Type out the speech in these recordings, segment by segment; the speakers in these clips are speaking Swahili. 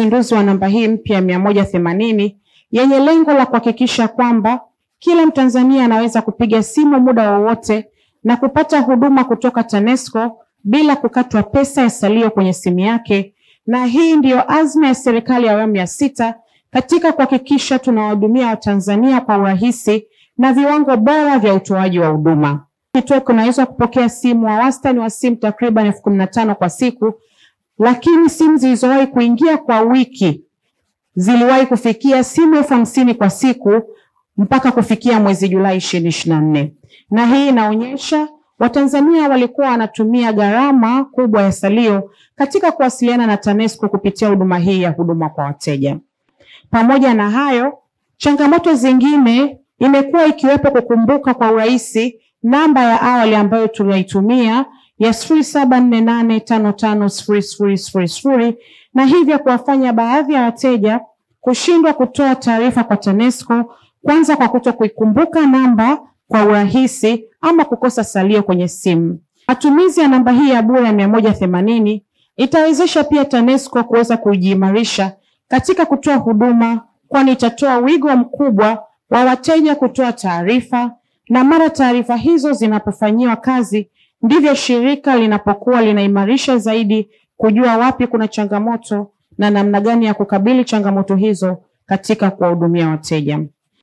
uzinduzi wa namba hii mpya 180 yenye lengo la kuhakikisha kwamba kila Mtanzania anaweza kupiga simu muda wowote na kupata huduma kutoka TANESCO bila kukatwa pesa ya salio kwenye simu yake. Na hii ndiyo azma ya serikali ya awamu ya 6 katika kuhakikisha tunawahudumia Watanzania kwa urahisi na viwango bora vya utoaji wa huduma. Kituo kinaweza kupokea simu wa wastani wa simu takriban 15,000 kwa siku, lakini simu zilizowahi kuingia kwa wiki ziliwahi kufikia simu 50,000 kwa siku mpaka kufikia mwezi Julai 2024. Na hii inaonyesha Watanzania walikuwa wanatumia gharama kubwa ya salio katika kuwasiliana na TANESCO kupitia huduma hii ya huduma kwa wateja. Pamoja na hayo, changamoto zingine imekuwa ikiwepo kukumbuka kwa urahisi namba ya awali ambayo tunaitumia ya 0748550000 na hivyo kuwafanya baadhi ya wateja kushindwa kutoa taarifa kwa TANESCO, kwanza kwa kutokuikumbuka namba kwa urahisi ama kukosa salio kwenye simu. Matumizi ya namba hii ya bure ya 180 itawezesha pia TANESCO kuweza kujiimarisha katika kutoa huduma, kwani itatoa wigo mkubwa wa wateja kutoa taarifa, na mara taarifa hizo zinapofanyiwa kazi ndivyo shirika linapokuwa linaimarisha zaidi kujua wapi kuna changamoto na namna gani ya kukabili changamoto hizo katika kuwahudumia wateja.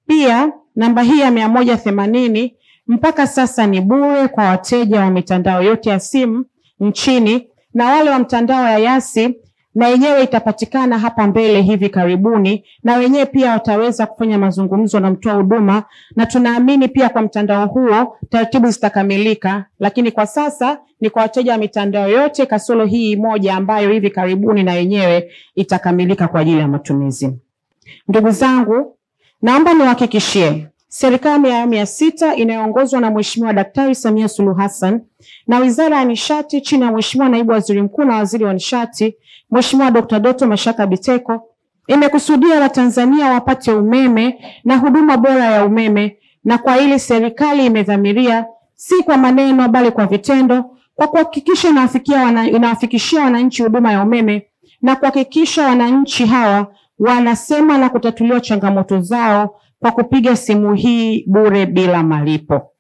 Pia namba hii ya 180 mpaka sasa ni bure kwa wateja wa mitandao yote ya simu nchini, na wale wa mtandao ya Yasi na yenyewe itapatikana hapa mbele hivi karibuni, na wenyewe pia wataweza kufanya mazungumzo na mtoa huduma, na tunaamini pia kwa mtandao huo taratibu zitakamilika, lakini kwa sasa ni kwa wateja wa mitandao yote kasoro hii moja ambayo hivi karibuni na yenyewe itakamilika kwa ajili ya matumizi. Ndugu zangu, naomba niwahakikishie serikali ya awamu ya 6 inayoongozwa na Mheshimiwa Daktari Samia Suluhu Hassan na Wizara ya Nishati chini ya Mheshimiwa Naibu Waziri Mkuu na Waziri wa Nishati Mheshimiwa Dr. Doto Mashaka Biteko imekusudia Watanzania wapate umeme na huduma bora ya umeme, na kwa hili serikali imedhamiria si kwa maneno bali kwa vitendo, kwa kuhakikisha inawafikishia wananchi huduma ya umeme na kuhakikisha wananchi hawa wanasema na kutatuliwa changamoto zao kwa kupiga simu hii bure bila malipo.